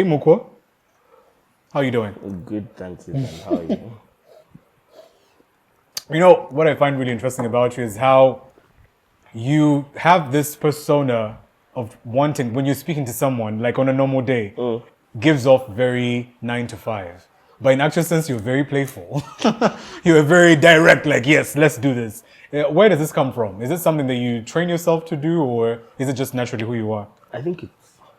Hey, Mukwa. How you doing? Good, thanks, Ethan. How are you? You know, what I find really interesting about you is how you have this persona of wanting, when you're speaking to someone, like on a normal day, gives off very 9 to 5. But in actual sense, you're very playful. You're very direct, like, yes, let's do this. Where does this come from? Is it something that you train yourself to do, or is it just naturally who you are? I think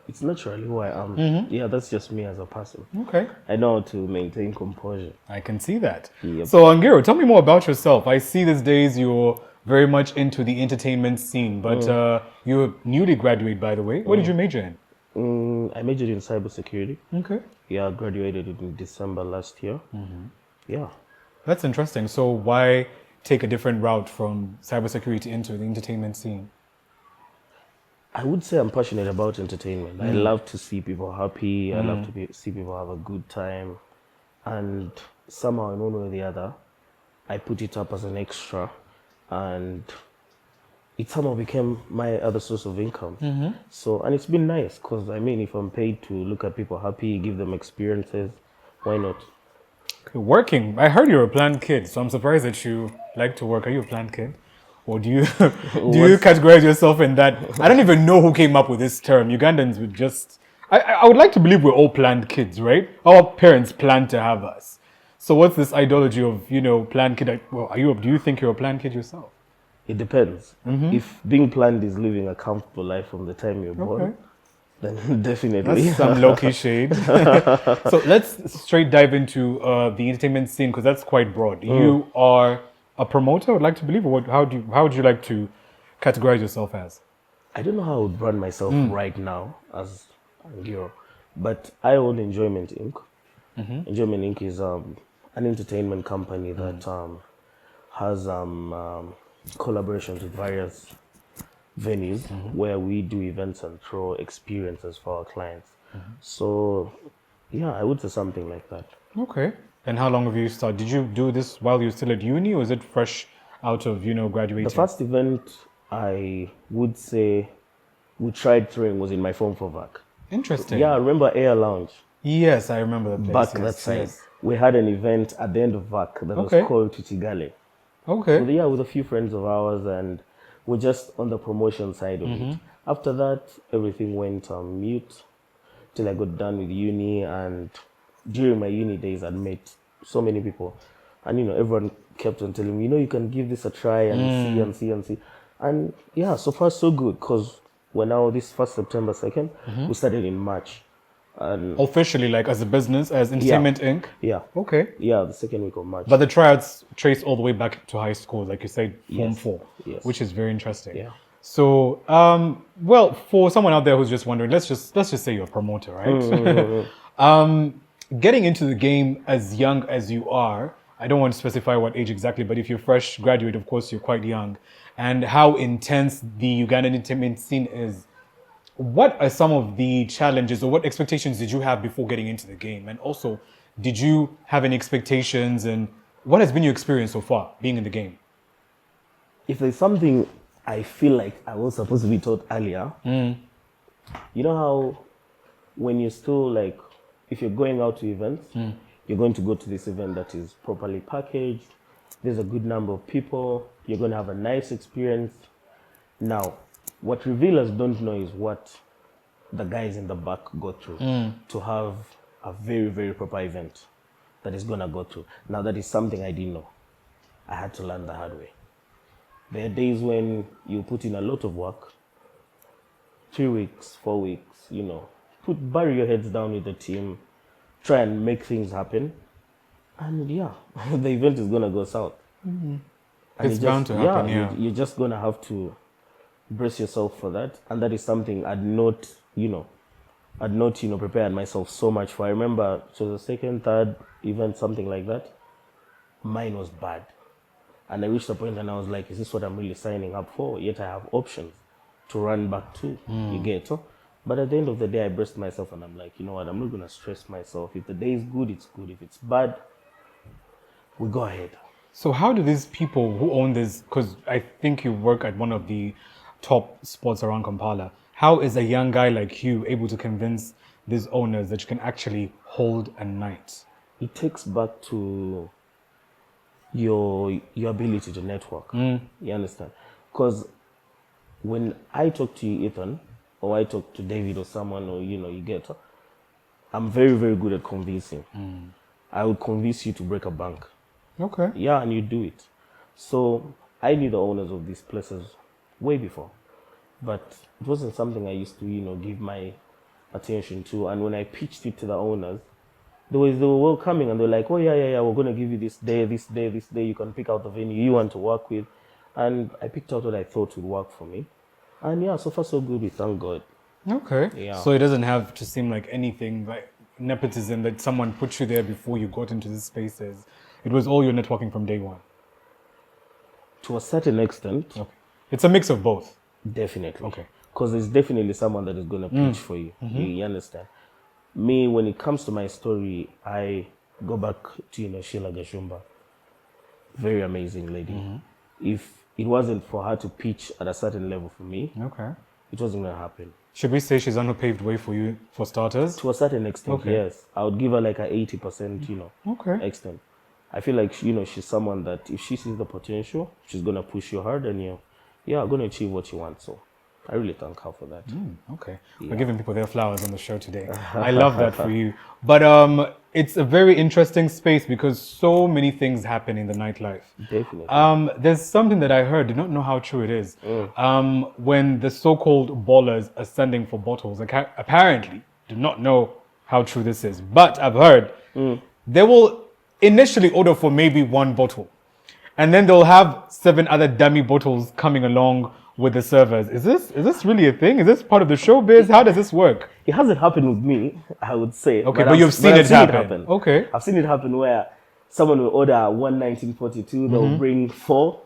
it's naturally who I am. Yeah, that's just me as a person. Okay. I know how to maintain composure. I can see that. Yep. So, Angiro, tell me more about yourself. I see these days you're very much into the entertainment scene, but you're newly graduated, by the way. What did you major in? I majored in cybersecurity. Okay. Yeah, I graduated in December last year. Yeah. That's interesting. So, why take a different route from cybersecurity into the entertainment scene? I would say I'm passionate about entertainment. I love to see people happy. I love to see people have a good time. And somehow, in one way or the other, I put it up as an extra. And it somehow became my other source of income. So, and it's been nice because, I mean, if I'm paid to look at people happy, give them experiences, why not? Working. I heard you're a planned kid, so I'm surprised that you like to work. Are you a planned kid? Or do you you categorize yourself in that? I don't even know who came up with this term. Ugandans would just... I would like to believe we're all planned kids, right? Our parents planned to have us. So what's this ideology of, planned kid? Well, do you think you're a planned kid yourself? It depends. If being planned is living a comfortable life from the time you're born, then definitely. That's some low-key shade. So let's straight dive into the entertainment scene, because that's quite broad. You are a promoter, I would like to believe, or how would you like to categorize yourself as? I don't know how I would brand myself right now as Angiro, but I own Enjoyment Inc. Enjoyment Inc. is an entertainment company that has collaborations with various venues where we do events and throw experiences for our clients. So, yeah, I would say something like that. Okay. And how long have you started? Did you do this while you're still at uni, or is it fresh out of, graduating? The first event I would say we tried throwing was in my form for VAC. Interesting. Yeah, I remember Air Lounge. Yes, I remember that place. Back that side. We had an event at the end of VAC that was called Tutigale. Okay. With a few friends of ours, and we're just on the promotion side of it. After that, everything went mute till I got done with uni, and during my uni days, I'd met so many people, and everyone kept on telling me, you can give this a try and see. And yeah, so far so good, because we're now this first September 2nd, we started in March. And officially, like as a business, as Entertainment Inc.? Yeah. Okay. Yeah, the second week of March. But the tryouts trace all the way back to high school, like you said, Form 4, Yes. which is very interesting. Yeah. So, well, for someone out there who's just wondering, let's just say you're a promoter, right? Getting into the game as young as you are, I don't want to specify what age exactly, but if you're fresh graduate, of course, you're quite young. And how intense the Ugandan entertainment scene is. What are some of the challenges, or what expectations did you have before getting into the game? And also, did you have any expectations, and what has been your experience so far being in the game? If there's something I feel like I was supposed to be taught earlier, you know how when you're still like, if you're going out to events, you're going to go to this event that is properly packaged, there's a good number of people, you're going to have a nice experience. Now, what revealers don't know is what the guys in the back go through to have a very, very proper event that is going to go through. Now, that is something I didn't know. I had to learn the hard way. There are days when you put in a lot of work, 3 weeks, 4 weeks, bury your heads down with the team, try and make things happen. And yeah, the event is going to go south. It's bound to happen, yeah. You're just going to have to brace yourself for that. And that is something I'd not prepared myself so much for. I remember it was the second, third event, something like that. Mine was bad. And I reached a point and I was like, is this what I'm really signing up for? Yet I have options to run back to. You get it? But at the end of the day, I braced myself and I'm like, you know what? I'm not going to stress myself. If the day is good, it's good. If it's bad, we go ahead. So how do these people who own this, because I think you work at one of the top spots around Kampala, how is a young guy like you able to convince these owners that you can actually hold a night? It takes back to your ability to network. You understand? Because when I talk to you, Ethan, or I talk to David or someone, or you get, I'm very, very good at convincing. I would convince you to break a bank. Okay. Yeah, and you do it. So I knew the owners of these places way before, but it wasn't something I used to, give my attention to. And when I pitched it to the owners, they were welcoming, and they were like, "Oh yeah, we're gonna give you this day. You can pick out the venue you want to work with." And I picked out what I thought would work for me. And yeah, so far so good. We thank God. Okay. Yeah. So it doesn't have to seem like anything like nepotism that someone put you there before you got into these spaces. It was all your networking from day one. To a certain extent, Okay. It's a mix of both. definitely. Okay. Because there's definitely someone that is going to pitch for you. You understand? Me, when it comes to my story, I go back to, Sheila Gashumba. Very amazing lady. If it wasn't for her to pitch at a certain level for me, Okay. it wasn't going to happen. Should we say she's on a paved way for you, for starters? To a certain extent, Okay. yes. I would give her like a 80%, Okay. extent. I feel like, she's someone that if she sees the potential, she's going to push you hard and you're going to achieve what you want. So I really thank her for that. Okay. We're giving people their flowers on the show today. I love that for you. But it's a very interesting space because so many things happen in the nightlife. Definitely. There's something that I heard, do not know how true it is. When the so-called ballers are sending for bottles, apparently, do not know how true this is, but I've heard they will initially order for maybe one bottle, and then they'll have 7 other dummy bottles coming along with the servers. Is this really a thing? Is this part of the showbiz? How does this work? It hasn't happened with me, I would say. Okay, but you've seen it happen. Okay. I've seen it happen where someone will order one 1942, they'll bring 4,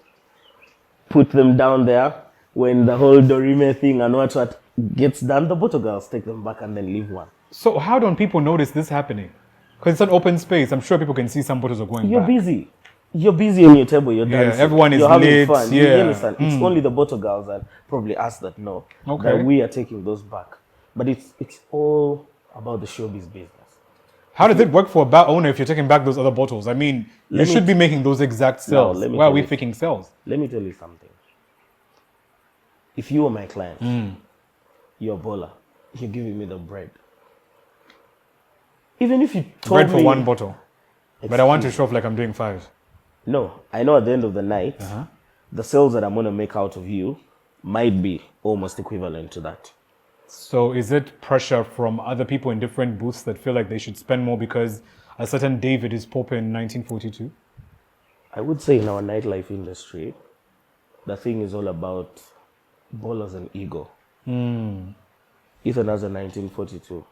put them down there. When the whole Dorime thing and what gets done, the bottle girls take them back and then leave one. So how don't people notice this happening? Because it's an open space. I'm sure people can see some bottles are going You're back. busy. You're busy on your table. You're dancing. Everyone is You're having lit, fun. yeah. You understand? It's only the bottle girls and probably us that know that we are taking those back. But it's all about the showbiz business. How does it work for a bar owner if you're taking back those other bottles? I mean, you should be making those exact sales. Why are we faking sales? Let me tell you something. If you were my client, you're a bowler, you're giving me the bread. Even if you told Bread for me, one bottle. But I want to show off like I'm doing 5. No, I know at the end of the night, the sales that I'm going to make out of you might be almost equivalent to that. So is it pressure from other people in different booths that feel like they should spend more because a certain David is popping in 1942? I would say in our nightlife industry, the thing is all about ballers and ego. Ethan has a 1942.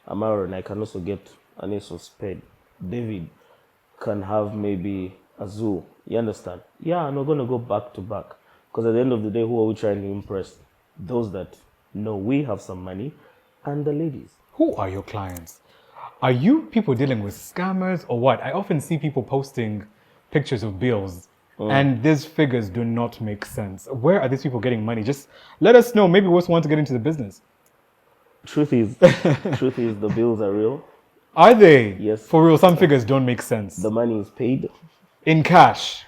Amaro, and I can also get an ace of spade. David can have maybe a zoo. You understand? Yeah, and we're going to go back to back. Because at the end of the day, who are we trying to impress? Those that know we have some money and the ladies. Who are your clients? Are you people dealing with scammers or what? I often see people posting pictures of bills and these figures do not make sense. Where are these people getting money? Just let us know. Maybe we also want to get into the business. Truth is the bills are real. Are they? Yes. For real, some figures don't make sense. The money is paid. In cash?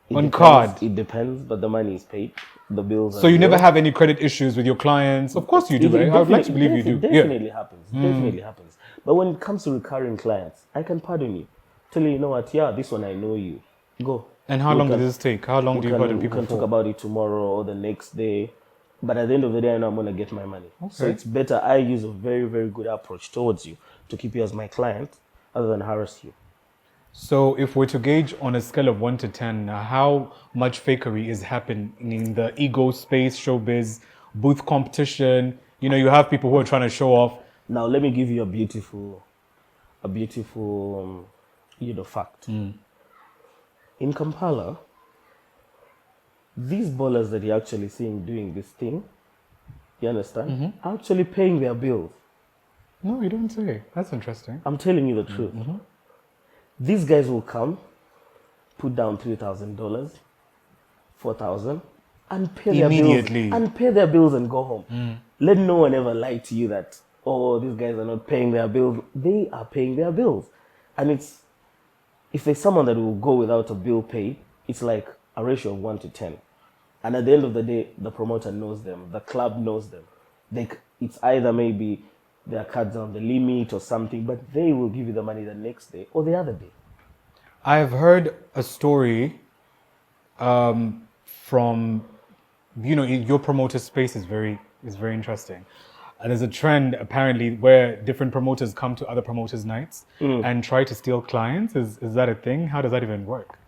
On Depends. card? It depends, but the money is paid. The bills are So you real. never have any credit issues with your clients? Of course you do, right? I would like to believe you do. Definitely happens. Definitely happens. But when it comes to recurring clients, I can pardon you. Tell you, you know what? Yeah, this one I know you. Go. And how long does this take? How long do you pardon people We can talk for? about it tomorrow or the next day. But at the end of the day, I know I'm going to get my money. So it's better I use a very, very good approach towards you to keep you as my client other than harass you. So if we're to gauge on a scale of 1 to 10, how much fakery is happening in the ego space, showbiz, booth competition? You know, you have people who are trying to show off. Now, let me give you a beautiful fact. In Kampala, these ballers that you're actually seeing doing this thing, you understand, are actually paying their bills. No, you don't say. That's interesting. I'm telling you the truth. These guys will come, put down $3,000, $4,000, and pay their Immediately. bills. And pay their bills and go home. Let no one ever lie to you that, oh, these guys are not paying their bills. They are paying their bills. And if there's someone that will go without a bill paid, it's like a ratio of 1 to 10. And at the end of the day, the promoter knows them, the club knows them. It's either maybe their cards on the limit or something, but they will give you the money the next day or the other day. I've heard a story from, your promoter space is very interesting. And there's a trend apparently where different promoters come to other promoters' nights and try to steal clients. Is that a thing? How does that even work?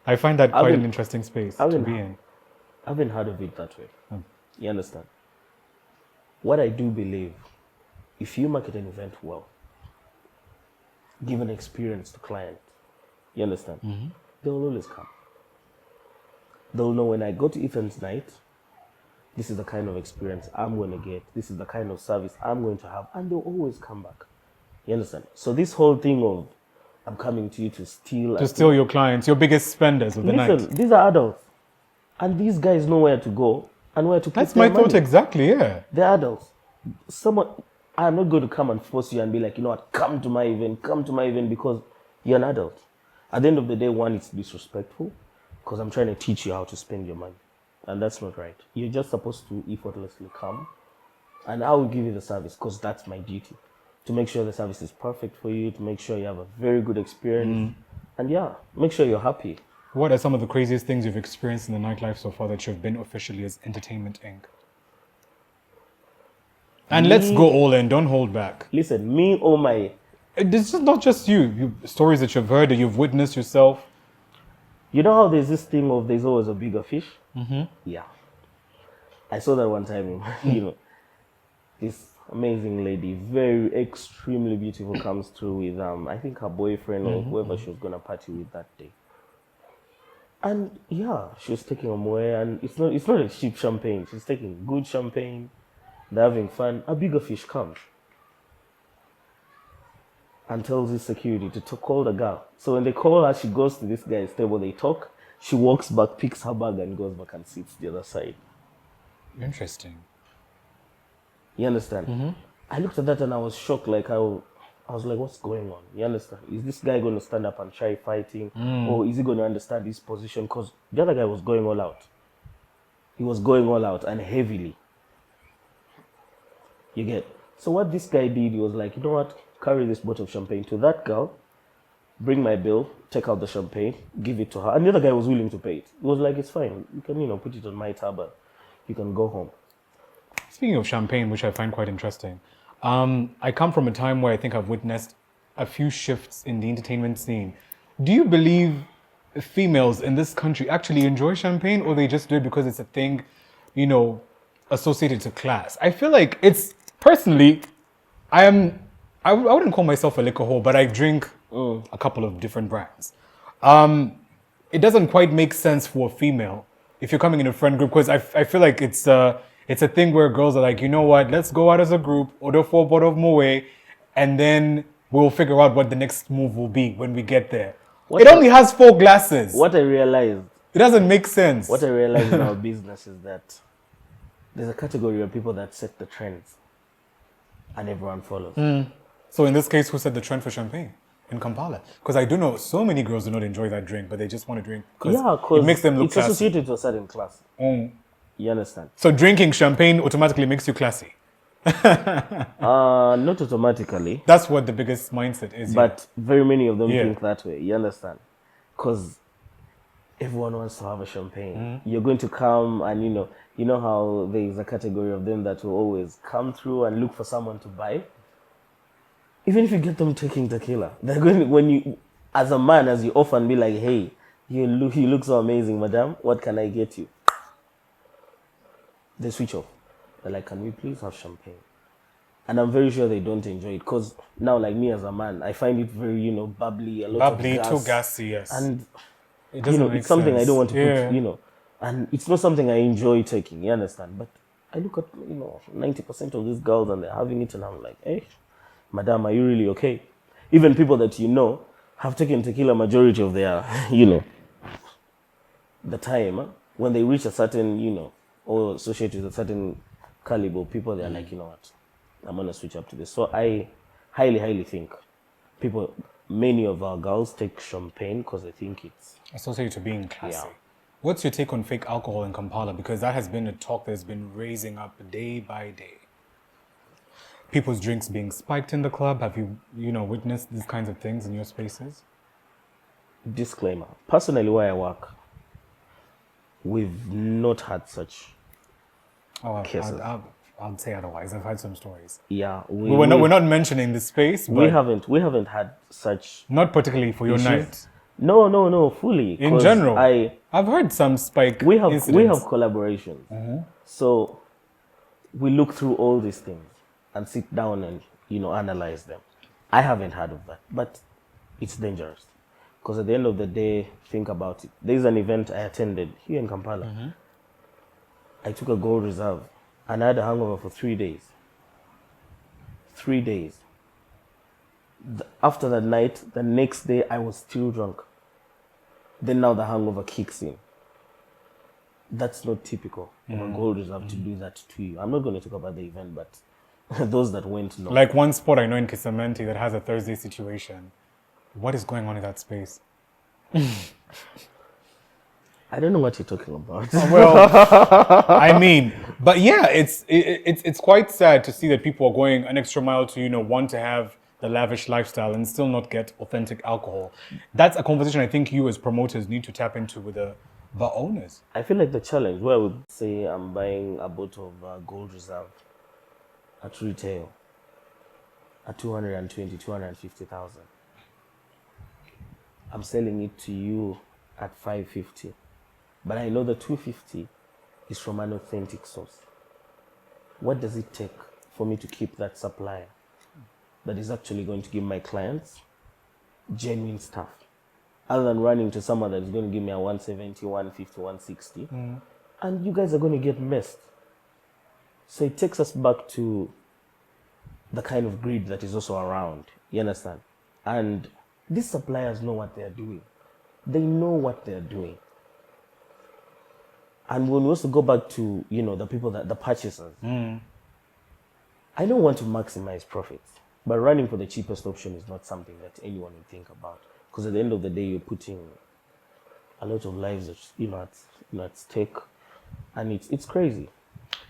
I find that quite an interesting space to be in. I haven't heard of it that way. You understand? What I do believe, if you market an event well, give an experience to client, you understand? They will always come. They'll know when I go to events night, this is the kind of experience I'm going to get. This is the kind of service I'm going to have. And they'll always come back. You understand? So this whole thing of, I'm coming to you to steal. To steal your clients, your biggest spenders of the night. Listen, these are adults. And these guys know where to go and where to put That's their my thought money. exactly, yeah. They're adults. I'm not going to come and force you and be like, you know what, come to my event because you're an adult. At the end of the day, one, it's disrespectful because I'm trying to teach you how to spend your money. And that's not right. You're just supposed to effortlessly come and I will give you the service because that's my duty. To make sure the service is perfect for you, to make sure you have a very good experience. And yeah, make sure you're happy. What are some of the craziest things you've experienced in the nightlife so far that you've been officially as Entertainment Inc.? And let's go all in, don't hold back. Listen, me or my... This is not just you. Stories that you've heard, that you've witnessed yourself. You know how there's this thing of there's always a bigger fish? Yeah. I saw that one time, this amazing lady, very extremely beautiful, comes through with, I think her boyfriend or whoever she was going to party with that day. And yeah, she was taking them away, and it's not a cheap champagne. She's taking good champagne. They're having fun. A bigger fish comes and tells his security to call the girl. So when they call her, she goes to this guy's table. They talk. She walks back, picks her bag, and goes back and sits the other side. Interesting. You understand? I looked at that and I was shocked. Like I was like, what's going on? You understand? Is this guy going to stand up and try fighting? Or is he going to understand his position? Because the other guy was going all out. He was going all out and heavily. You get? So what this guy did, he was like, you know what? Carry this bottle of champagne to that girl, bring my bill, take out the champagne, give it to her. And the other guy was willing to pay it. He was like, it's fine. You can, put it on my tab and you can go home. Speaking of champagne, which I find quite interesting, I come from a time where I think I've witnessed a few shifts in the entertainment scene. Do you believe females in this country actually enjoy champagne, or they just do it because it's a thing, associated to class? I feel like personally, I wouldn't call myself a liquor whore, but I drink a couple of different brands. It doesn't quite make sense for a female if you're coming in a friend group, because I feel like it's a thing where girls are like, you know what, let's go out as a group, order 4 bottles of Moe, and then we'll figure out what the next move will be when we get there. It only has 4 glasses. What I realized... It doesn't make sense. What I realized in our business is that there's a category of people that set the trends and everyone follows. So in this case, who set the trend for champagne in Kampala? Because I do know so many girls do not enjoy that drink, but they just want to drink because it makes them look it's classy. associated to a certain class. You understand? So drinking champagne automatically makes you classy. Not automatically. That's what the biggest mindset is. But very many of them think that way. You understand? Because everyone wants to have a champagne. You're going to come and you know how there is a category of them that will always come through and look for someone to buy. Even if you get them taking tequila, they're going to, when you, as a man, as you often be like, hey, you look so amazing, madam. What can I get you? They switch off. They're like, can we please have champagne? And I'm very sure they don't enjoy it because now, like me as a man, I find it very, bubbly, a lot of gas. Too gassy, yes. And, it doesn't make it's something sense. I don't want to put, and it's not something I enjoy taking, you understand? But I look at, 90% of these girls and they're having it and I'm like, hey, madam, are you really okay? Even people that have taken tequila majority of their, the time, when they reach a certain, or associated with a certain caliber, people, they're like, you know what, I'm gonna switch up to this. So I highly think many of our girls take champagne because they think it's Associated to being classy. Yeah. What's your take on fake alcohol in Kampala? Because that has been a talk that's been raising up day by day. People's drinks being spiked in the club. Have you witnessed these kinds of things in your spaces? disclaimer. Personally, where I work, we've not had such cases. I'd say otherwise. I've had some stories. Yeah, We're not mentioning the space. we But haven't had such not particularly for your issues. night. No, fully. In 'Cause general, I've heard some spike. we have incidents. collaborations. So we look through all these things and sit down and analyze them. I haven't heard of that, but it's dangerous because at the end of the day, think about it. There's an event I attended here in Kampala. I took a gold reserve and I had a hangover for 3 days. 3 days. After that night, the next day I was still drunk. Then now the hangover kicks in. That's not typical of a gold reserve to do that to you. I'm not going to talk about the event, but those that went know. Like one spot I know in Kisamenti that has a Thursday situation. What is going on in that space? I don't know what you're talking about. Well, I mean, but yeah, it's quite sad to see that people are going an extra mile to want to have the lavish lifestyle and still not get authentic alcohol. That's a conversation I think you as promoters need to tap into with the owners. I feel like the challenge where I would say I'm buying a bottle of gold reserve at retail at 220, 250,000. I'm selling it to you at 550. But I know the 250 is from an authentic source. What does it take for me to keep that supplier that is actually going to give my clients genuine stuff? Other than running to someone that is going to give me a 170, 150, 160. And you guys are going to get messed. So it takes us back to the kind of greed that is also around. You understand? And these suppliers know what they're doing. They know what they're doing. And when we also go back to, the people the purchasers, I don't want to maximize profits, but running for the cheapest option is not something that anyone would think about. Because at the end of the day, you're putting a lot of lives at stake, and it's crazy.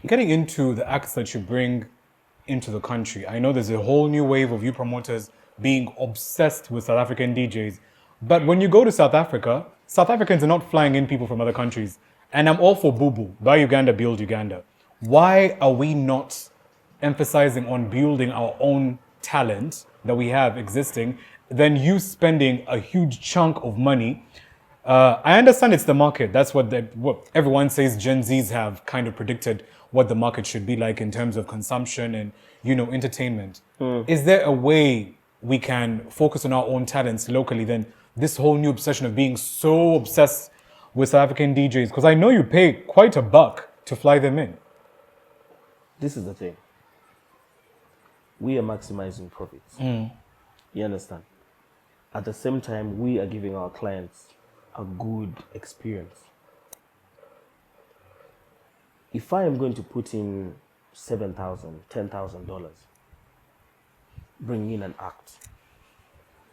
Getting into the acts that you bring into the country, I know there's a whole new wave of you promoters being obsessed with South African DJs. But when you go to South Africa, South Africans are not flying in people from other countries. And I'm all for boo-boo. Buy Uganda, build Uganda. Why are we not emphasizing on building our own talent that we have existing than you spending a huge chunk of money? I understand it's the market. That's what everyone says. Gen Zs have kind of predicted what the market should be like in terms of consumption and, entertainment. Is there a way we can focus on our own talents locally than this whole new obsession of being so obsessed with South African DJs? Because I know you pay quite a buck to fly them in. This is the thing. We are maximizing profits. You understand? At the same time, we are giving our clients a good experience. If I am going to put in $7,000, $10,000, bring in an act,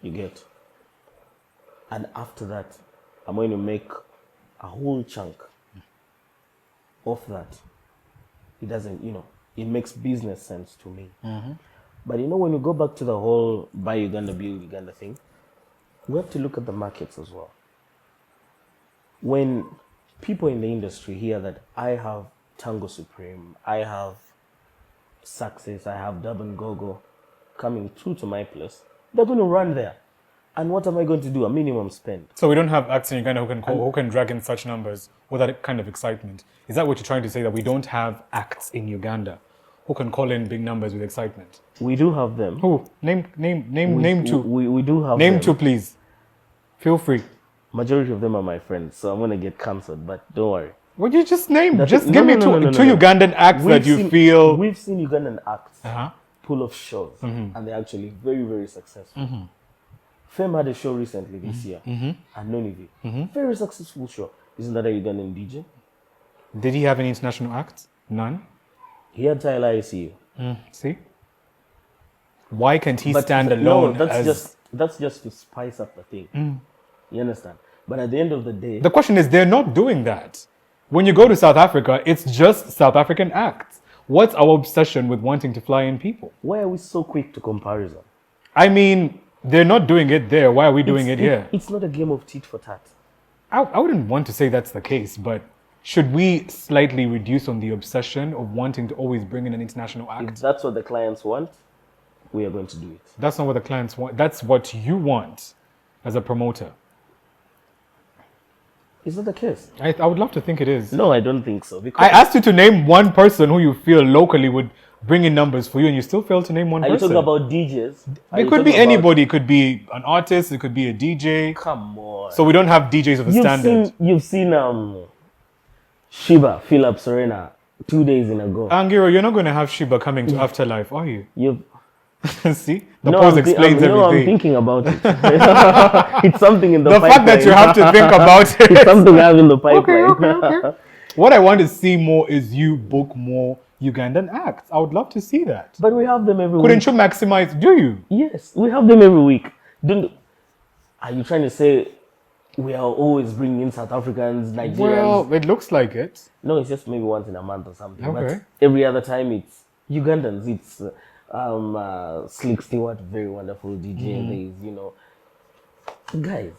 you get. And after that, I'm going to make a whole chunk of that. It doesn't, it makes business sense to me. But when you go back to the whole buy Uganda, build Uganda thing, we have to look at the markets as well. When people in the industry hear that I have Tango Supreme, I have Success, I have Dub and Gogo coming through to my place, they're going to run there. And what am I going to do? A minimum spend. So we don't have acts in Uganda who can drag in such numbers with that kind of excitement. Is that what you're trying to say, that we don't have acts in Uganda who can call in big numbers with excitement? We do have them. Who? Name two. We do have Name them. two, please. Feel free. Majority of them are my friends, so I'm going to get cancelled, but don't worry. What you just name? Just give me two Ugandan acts that you feel... We've seen Ugandan acts pull off shows, and they're actually very, very successful. Fem had a show recently this year at Nonivi. Very successful show. Isn't that a Ugandan DJ? Did he have any international acts? None? He had Tyler ICU. See? Why can't he But stand no, alone? that's just to spice up the thing. You understand? But at the end of the day, The question is, they're not doing that. When you go to South Africa, it's just South African acts. What's our obsession with wanting to fly in people? why are we so quick to comparison? I mean, they're not doing it there. Why are we doing it here? It's not a game of tit for tat. I wouldn't want to say that's the case, but should we slightly reduce on the obsession of wanting to always bring in an international If act? that's what the clients want, we are going to do it. That's not what the clients want. That's what you want as a promoter. Is that the case? I would love to think it is. No, I don't think so. I Because asked you to name one person who you feel locally would bring in numbers for you, and you still failed to name one are you person. talking about DJs? Are It you could be talking about- anybody. It could be an artist. It could be a DJ. Come on. So we don't have DJs of a standard. You've seen Shiba fill up Serena 2 days in a go. Angiro, you're not going to have Shiba coming to Afterlife, are you? You've See? The pause explains no, I'm everything. thinking about it. It's something in the The pipeline. fact that you have to think about It's it. something I have in the pipeline. Okay. What I want to see more is you book more Ugandan acts. I would love to see that. But we have them every Couldn't week. you maximize? Do you? Yes, we have them every week. Are you trying to say we are always bringing in South Africans, Nigerians? Well, it looks like it. No, it's just maybe once in a month or something. Okay. But every other time it's Ugandans. It's Slick Stewart, very wonderful DJ. There's, guys.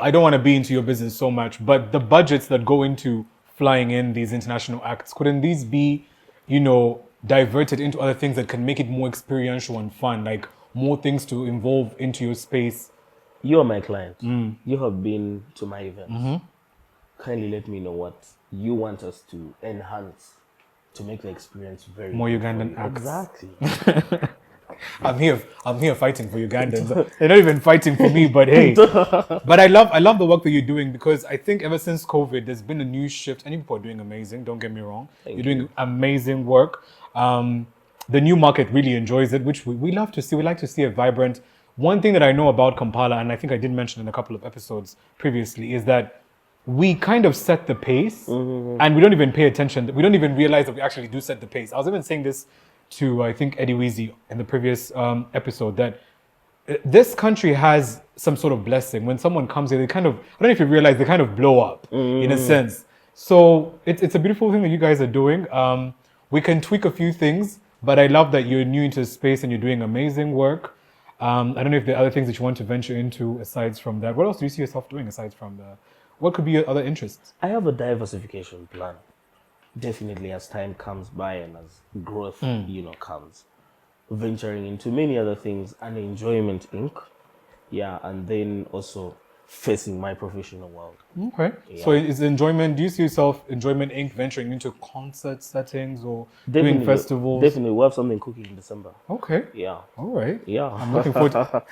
I don't want to be into your business so much, but the budgets that go into flying in these international acts, couldn't these be, diverted into other things that can make it more experiential and fun, like more things to involve into your space? You are my client. You have been to my events. Kindly let me know what you want us to enhance to make the experience very More good Ugandan for you. acts. Exactly. I'm here fighting for Ugandans. They're not even fighting for me, but hey. But I love the work that you're doing, because I think ever since COVID, there's been a new shift, and you people are doing amazing. Don't get me wrong. You're doing amazing work. The new market really enjoys it, which we love to see. We like to see it vibrant. One thing that I know about Kampala, and I think I did mention in a couple of episodes previously, is that we kind of set the pace, and we don't even pay attention. We don't even realize that we actually do set the pace. I was even saying this to, I think, Eddie Weezy in the previous episode, that this country has some sort of blessing. When someone comes here, they kind of, I don't know if you realize, they kind of blow up in a sense. So it's a beautiful thing that you guys are doing. We can tweak a few things, but I love that you're new into the space and you're doing amazing work. I don't know if there are other things that you want to venture into aside from that. What else do you see yourself doing aside from that? What could be your other interests? I have a diversification plan. Definitely, as time comes by and as growth, comes, venturing into many other things, and Enjoyment Inc. Yeah, and then also facing my professional world. Okay. Yeah. So is Enjoyment, do you see yourself, Enjoyment Inc., venturing into concert settings or doing festivals? Definitely, we have something cooking in December. Okay. Yeah. All right. Yeah. I'm looking forward to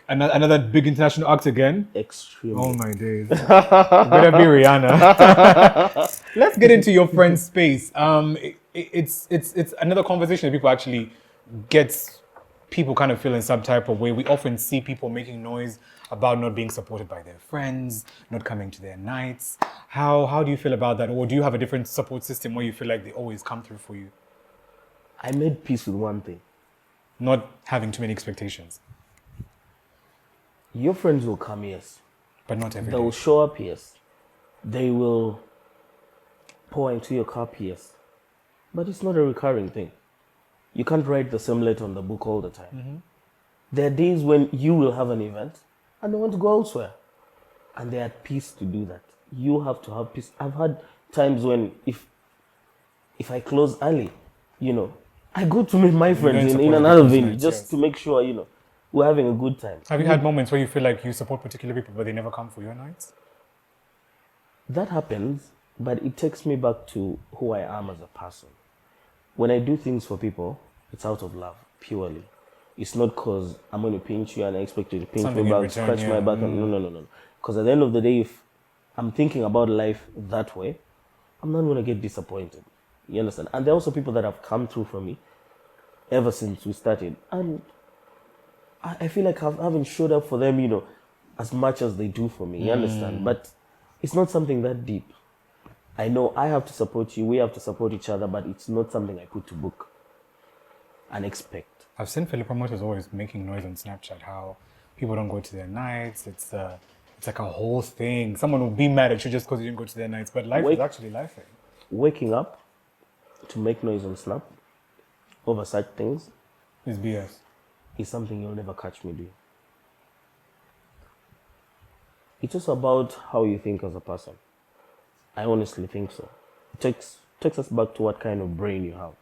another big international act again. Extremely. Oh my days. Better be Rihanna. Let's get into your friend's space. It's another conversation that people actually gets people kind of feel in some type of way. We often see people making noise about not being supported by their friends, not coming to their nights. How do you feel about that? Or do you have a different support system where you feel like they always come through for you? I made peace with one thing. Not having too many expectations, Your friends will come, yes. but not every They will day. show up, yes. They will pour into your cup, yes. But it's not a recurring thing. You can't write the same letter on the book all the time. There are days when you will have an event and they want to go elsewhere. And they're at peace to do that. You have to have peace. I've had times when if I close early, I go to meet my friends don't in support another people's venue nights, just yes. to make sure, we're having a good time. Have you had moments where you feel like you support particular people, but they never come for your nights? That happens, but it takes me back to who I am as a person. When I do things for people, it's out of love, purely. It's not because I'm going to pinch you and I expect you to pinch Something me in back, return, scratch my yeah. back. No. Because at the end of the day, if I'm thinking about life that way, I'm not going to get disappointed. You understand? And there are also people that have come through for me ever since we started. And I feel like I haven't showed up for them, as much as they do for me. You understand? But it's not something that deep. I know I have to support you, we have to support each other, but it's not something I put to book and expect. I've seen Philip promoters always making noise on Snapchat how people don't go to their nights. It's like a whole thing. Someone will be mad at you just because you didn't go to their nights, but life is actually life. Waking up to make noise on Snap over such things It's BS. is something you'll never catch me doing. It's just about how you think as a person. I honestly think so. It takes us back to what kind of brain you have.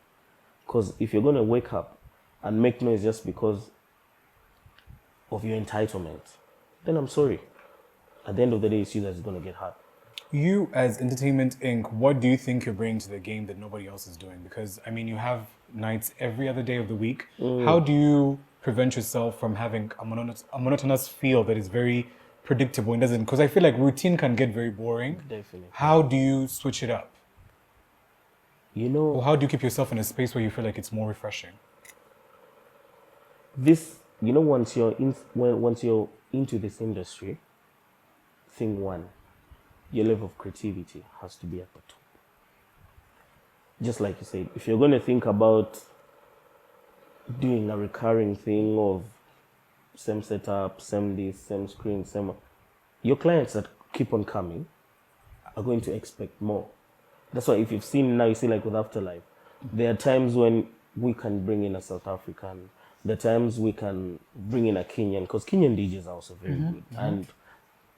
Because if you're going to wake up and make noise just because of your entitlement, then I'm sorry. At the end of the day, it's you that's going to get hurt. You, as Entertainment Inc., what do you think you're bringing to the game that nobody else is doing? Because, I mean, you have nights every other day of the week. How do you prevent yourself from having a monotonous feel that is very predictable and doesn't? Because I feel like routine can get very boring. Definitely. How do you switch it up? You know, Or how do you keep yourself in a space where you feel like it's more refreshing? once you're into this industry, thing one, your level of creativity has to be at the top. Just like you said, if you're going to think about doing a recurring thing of same setup, same this, same screen, your clients that keep on coming are going to expect more. That's why if you've seen now, you see like with Afterlife, there are times when we can bring in a South African, there are times we can bring in a Kenyan, because Kenyan DJs are also very good. And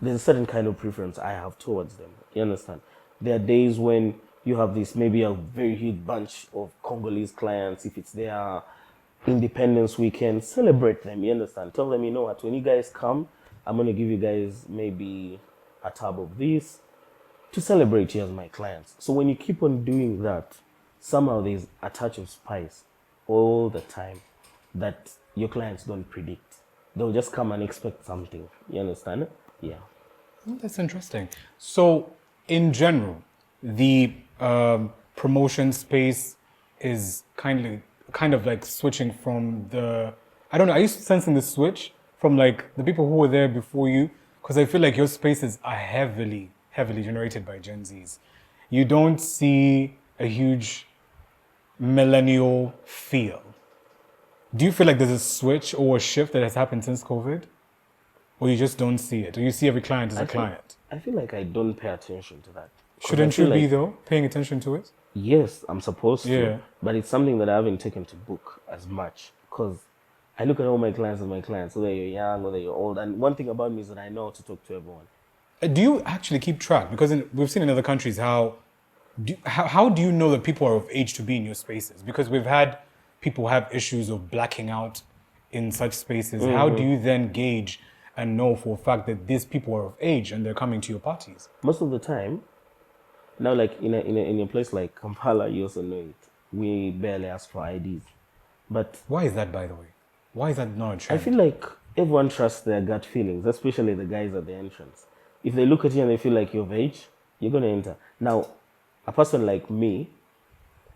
there's a certain kind of preference I have towards them. You understand? There are days when you have this, maybe a very huge bunch of Congolese clients. If it's their Independence Weekend, celebrate them. You understand? Tell them, you know what, when you guys come, I'm going to give you guys maybe a tab of this to celebrate you as my clients. So when you keep on doing that, somehow there's a touch of spice all the time that your clients don't predict. They'll just come and expect something. You understand? Yeah. Oh, that's interesting. So, in general, the promotion space is kind of like switching from the. I don't know. Are you sensing the switch from like the people who were there before you? Because I feel like your spaces are heavily generated by Gen Zs. You don't see a huge millennial feel. Do you feel like there's a switch or a shift that has happened since COVID? Or you just don't see it? Or you see every client as a client? I feel like I don't pay attention to that. 'Cause Shouldn't I feel you be, like, though, paying attention to it? Yes, I'm supposed to. Yeah. But it's something that I haven't taken to book as much. Because I look at all my clients as my clients, whether you're young, whether you're old. And one thing about me is that I know how to talk to everyone. Do you actually keep track? Because we've seen in other countries how do you know that people are of age to be in your spaces? Because we've had people have issues of blacking out in such spaces. How do you then gauge and know for a fact that these people are of age and they're coming to your parties? Most of the time, now like in a place like Kampala, you also know it. We barely ask for IDs. But Why is that, by the way? Why is that not a trend? I feel like everyone trusts their gut feelings, especially the guys at the entrance. If they look at you and they feel like you're of age, you're going to enter. Now, a person like me,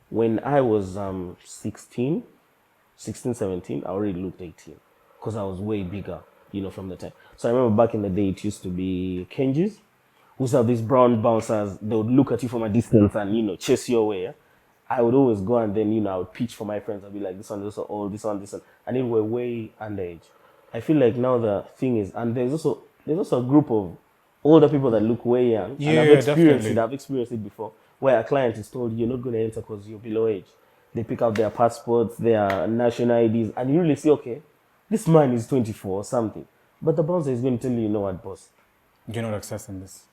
when I was 16, 17, I already looked 18 because I was way bigger, from the time. So I remember back in the day, it used to be Kenjis, who used to have these brown bouncers. They would look at you from a distance and, chase your way. Yeah? I would always go and then, I would pitch for my friends. I'd be like, this one, this one, old, this one, this one. And they were way underage. I feel like now the thing is, and there's also a group of older people that look way young. Yeah, and I've experienced definitely. it. I've experienced it before, where a client is told you're not going to enter because you're below age. They pick out their passports, their national IDs, and you really see, okay, this man is 24 or something. But the bouncer is going to tell you, you know what, boss. You're not accessing this.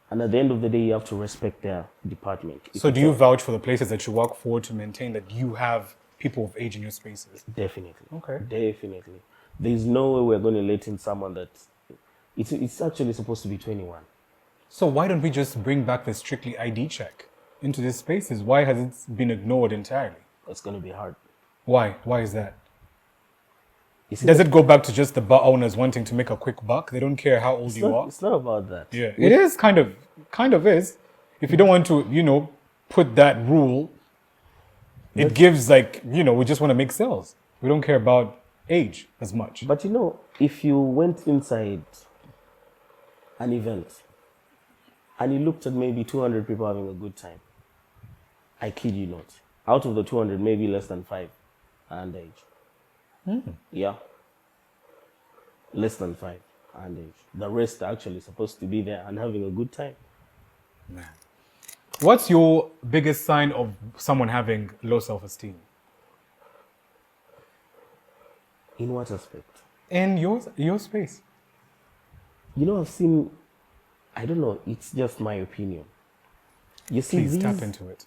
And at the end of the day, you have to respect their department. So do you vouch for the places that you work for to maintain that you have people of age in your spaces? Definitely. Okay. Definitely. There's no way we're going to let in someone that it's actually supposed to be 21. So why don't we just bring back the strictly ID check into these spaces? Why has it been ignored entirely? It's going to be hard. Why? Why is that? You see, Does it go back to just the bar owners wanting to make a quick buck? They don't care how old you are? It's not about that. Yeah, it is kind of is. If you don't want to, put that rule, it gives we just want to make sales. We don't care about age as much. But if you went inside an event and you looked at maybe 200 people having a good time, I kid you not. Out of the 200, maybe less than 5 are underage. Yeah, less than 5. And the rest are actually supposed to be there and having a good time. Man. What's your biggest sign of someone having low self-esteem? In what aspect? In your space. I've seen, I don't know, it's just my opinion. You see, Please tap into it.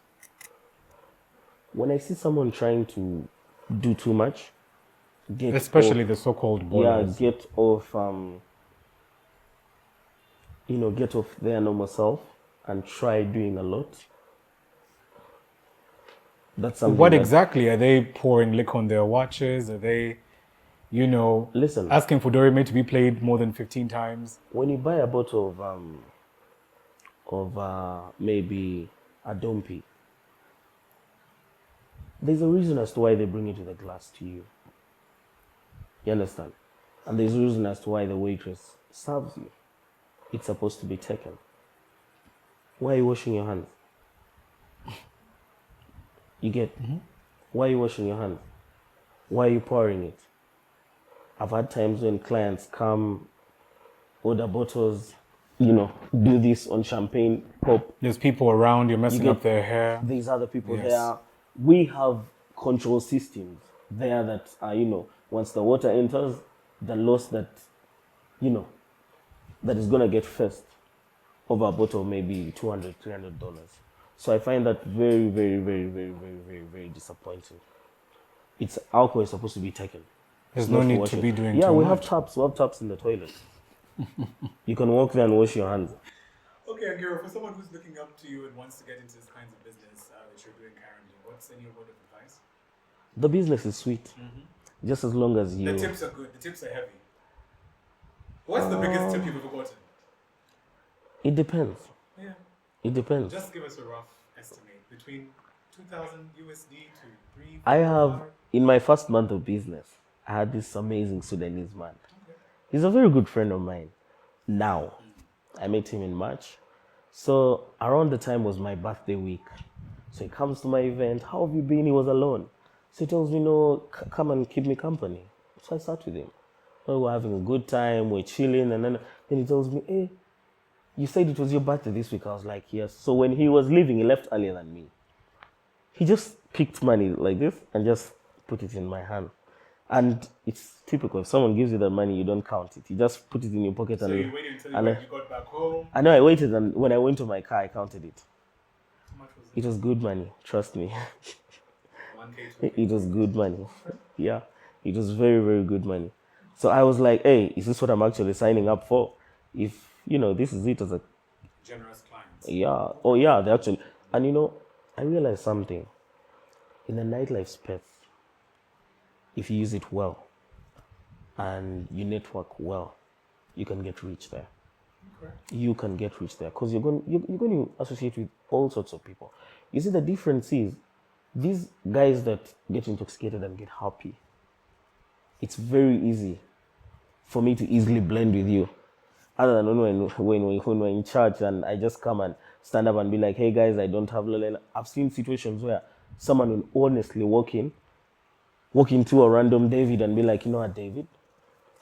when I see someone trying to do too much, Especially the so-called ballers. get off, get off their normal self and try doing a lot. That's something. What exactly? Are they pouring liquor on their watches? Are they, Listen, asking for Dorime to be played more than 15 times? when you buy a bottle of maybe a Dompi, there's a reason as to why they bring it to the glass to you. You understand? And there's a reason as to why the waitress serves you. It's supposed to be taken. Why are you washing your hands? You get? Why are you washing your hands? Why are you pouring it? I've had times when clients come, order bottles, do this on champagne, pop. There's people around, you're messing up their hair. There's other people Yes. there. We have control systems there that are, once the water enters, the loss that, that is going to get first over a bottle maybe $200, $300. So I find that very, very, very, very, very, very, very disappointing. Alcohol is supposed to be taken. There's It's no not need for to washing. be doing Yeah, too we much. have taps. We have taps in the toilet. You can walk there and wash your hands. Okay, Angiro, for someone who's looking up to you and wants to get into this kinds of business that you're doing currently, what's any word of advice? The business is sweet. Just as long as you... The tips are good. The tips are heavy. What's the biggest tip you've ever gotten? It depends. Yeah. It depends. Just give us a rough estimate. Between 2,000 USD to 3, I have, in my first month of business, I had this amazing Sudanese man. Okay. He's a very good friend of mine. Now, I met him in March. So around the time was my birthday week. So he comes to my event. How have you been? He was alone. So he tells me, no, come and keep me company. So I sat with him. Oh, we're having a good time. We're chilling. And then he tells me, hey, you said it was your birthday this week. I was like, yes. So when he was leaving, he left earlier than me. He just picked money like this and just put it in my hand. And it's typical. If someone gives you that money, you don't count it. You just put it in your pocket. So and you waited until you got back home? I know I waited, and when I went to my car, I counted it. How much was it? It was good money, trust me. 1K, 2K? It was good money. Yeah, it was very, very good money. So I was like, hey, is this what I'm actually signing up for? If, this is it as a... Generous clients. Yeah. Oh, yeah, they actually... And, I realized something. In the nightlife space, if you use it well and you network well, you can get rich there. Okay. You can get rich there because you're going to associate with all sorts of people. You see, the difference is these guys that get intoxicated and get happy, it's very easy for me to easily blend with you. Other than when we're in church and I just come and stand up and be like, hey guys, I don't have lalala. I've seen situations where someone will honestly walk into a random David and be like, you know what, David,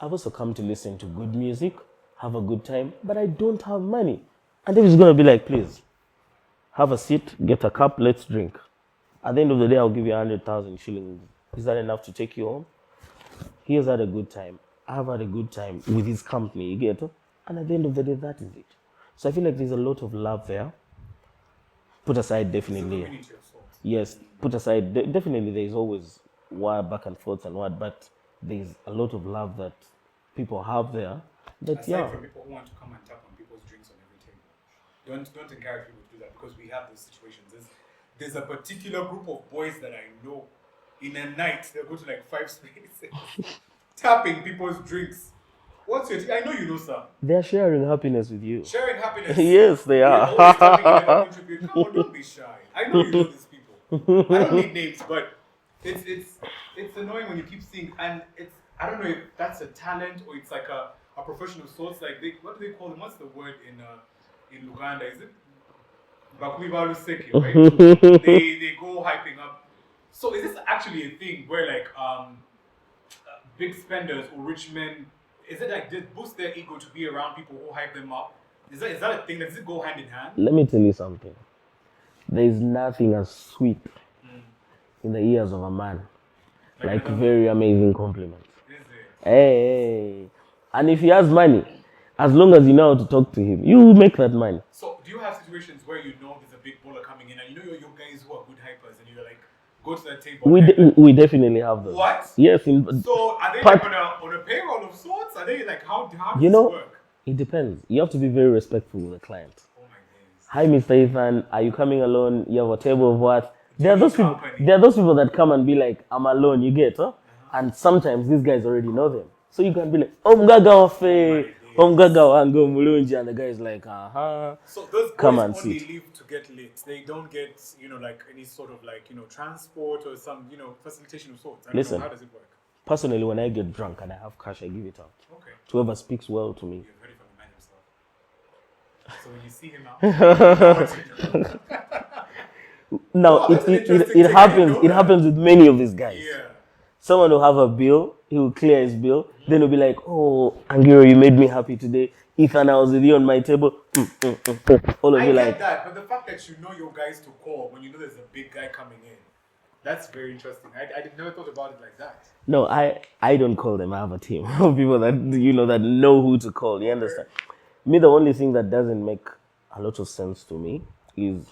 I've also come to listen to good music, have a good time, but I don't have money. And David's going to be like, please, have a seat, get a cup, let's drink. At the end of the day, I'll give you 100,000 shillings. Is that enough to take you home? He has had a good time. I've had a good time with his company, you get it? And at the end of the day, that is it. So I feel like there's a lot of love there. Put aside, definitely. Yes, put aside, definitely there's always war back and forth and what, but there's a lot of love that people have there. That, Aside from people who want to come and tap on people's drinks on every table. Don't encourage people to do that because we have those situations. There's a particular group of boys that I know in a night, they'll go to like 5 spaces tapping people's drinks. What's your I know you know some. They're sharing happiness with you. Sharing happiness. Yes, they are. Always tapping in and contribute. Come on, don't be shy. I know you know these people. I don't need names, but it's annoying when you keep seeing, and it's, I don't know if that's a talent or it's like a profession of sorts. Like what do they call them? What's the word in Luganda? Is it Bakumi Balu Seki, right? They go hyping up. So is this actually a thing where like big spenders or rich men, is it like they boost their ego to be around people who hype them up? Is that a thing? Does it go hand in hand? Let me tell you something. There is nothing as sweet in the ears of a man like very amazing compliments. Is it? Hey. And if he has money, as long as you know how to talk to him, you will make that money. So, do you have situations where you know there's a big baller coming in and you know your guys who are good hypers and you're like, go to that table? We definitely have those. What? Yes. So, are they like on a payroll of sorts? Are they like, how does this work? It depends. You have to be very respectful with the client. Oh my days. Hi, Mr. Ethan. Are you coming alone? You have a table of what? There are those people that come and be like, I'm alone, you get, huh? And sometimes these guys already know them. So you can be like, Omgaga Ofe, Omgaga Wango Mulunji, and the guy is like, So those come boys and only sit. leave to get lit. They don't get, like any sort of like, transport or some, facilitation of sorts. I don't know, how does it work? Personally, when I get drunk and I have cash, I give it out. Okay. To whoever speaks well to me. You've heard it from the man himself. So when you see him out, Now, it happens with many of these guys. Yeah. Someone will have a bill, he will clear his bill, then he'll be like, oh, Angiro, you made me happy today. Ethan, I was with you on my table. All of you I like get that, but the fact that you know your guys to call when you know there's a big guy coming in, that's very interesting. I never thought about it like that. No, I don't call them. I have a team of people that that know who to call. You understand? Me, the only thing that doesn't make a lot of sense to me is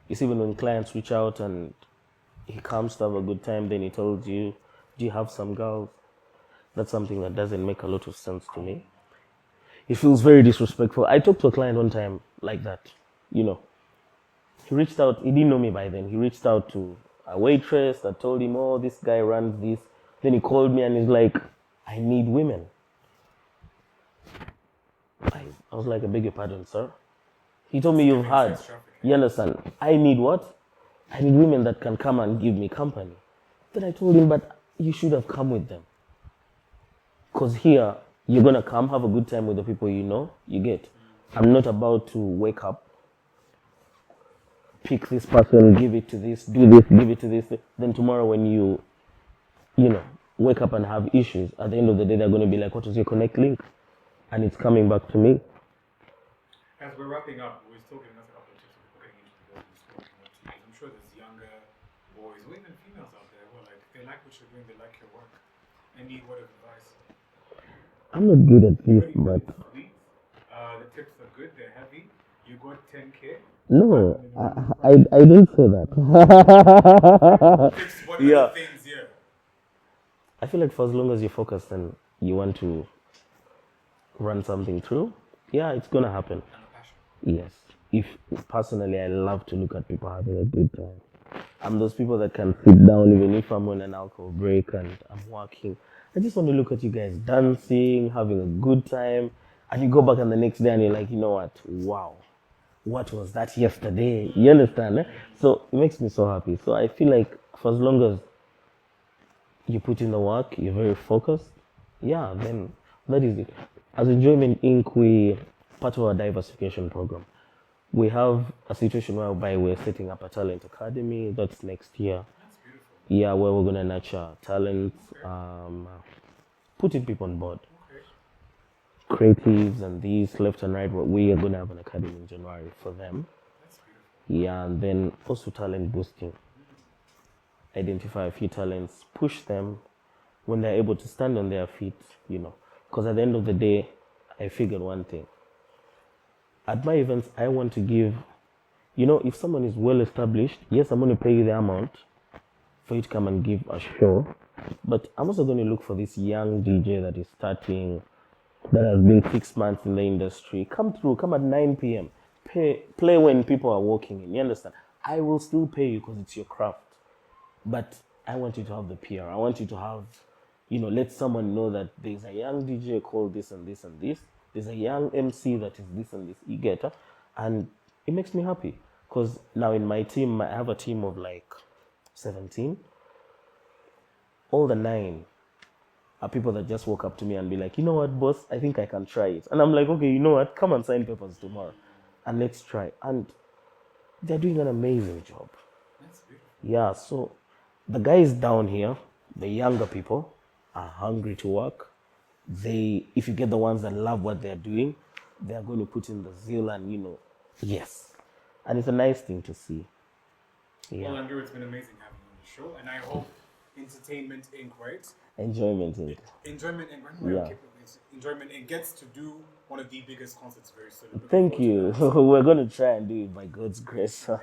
even when clients reach out and he comes to have a good time, then he tells you, do you have some girls? That's something that doesn't make a lot of sense to me. It feels very disrespectful. I talked to a client one time like that. He reached out. He didn't know me by then. He reached out to a waitress that told him, oh, this guy runs this. Then he called me and he's like, I need women. I was like, I beg your pardon, sir. He told me you've had. You understand? I need what? I need women that can come and give me company. Then I told him, but you should have come with them. Because here, you're going to come, have a good time with the people you get. I'm not about to wake up, pick this person, give it to this, do this, give it to this. Then tomorrow when you wake up and have issues, at the end of the day, they're going to be like, what was your connect link? And it's coming back to me. As we're wrapping up, we're still giving us a couple of tips for getting into the business. I'm sure there's younger boys or even females out there who are like, they like what you're doing, they like your work. Any word of advice? I'm not good at this, but... The tips are good, they're heavy. You got 10K. No, I didn't say that. Tips, what other things here? I feel like for as long as you're focused and you want to run something through, yeah, it's gonna happen. And a passion. Yes. If personally, I love to look at people having a good time. I'm those people that can sit down even if I'm on an alcohol break and I'm working. I just want to look at you guys dancing, having a good time, and you go back on the next day and you're like, you know what? Wow. What was that yesterday? You understand? So it makes me so happy. So I feel like for as long as you put in the work, you're very focused, yeah, then that is it. As Enjoyment Inc., we part of our diversification program. We have a situation whereby we're setting up a talent academy. That's next year. That's beautiful. Yeah, where we're gonna nurture talents, putting people on board, creatives and these left and right. We are gonna have an academy in January for them. That's beautiful. Yeah, and then also talent boosting. Identify a few talents, push them when they're able to stand on their feet, Because at the end of the day, I figured one thing. At my events, I want to give, if someone is well established, yes, I'm going to pay you the amount for you to come and give a show. But I'm also going to look for this young DJ that is starting, that has been 6 months in the industry. Come through, come at 9 p.m. Play when people are walking in, you understand? I will still pay you because it's your craft. But I want you to have the PR. I want you to have, let someone know that there's a young DJ called this and this and this. There's a young MC that is this and this. You get her? And it makes me happy. Because now in my team, I have a team of like 17. All the 9 are people that just walk up to me and be like, you know what, boss, I think I can try it. And I'm like, okay, you know what, come and sign papers tomorrow. And let's try. And they're doing an amazing job. That's beautiful. Yeah, so the guys down here, the younger people, are hungry to work. If you get the ones that love what they're doing, they're going to put in the zeal and, yes. And it's a nice thing to see. Yeah. Well, Angiro, it's been amazing having you on the show, and I hope Entertainment Inc., right? Enjoyment Inc. Enjoyment Inc. Yeah. Enjoyment Inc. gets to do one of the biggest concerts very soon. Thank you. We're going to try and do it by God's grace. Amen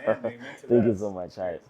to Thank you that. so much. All right.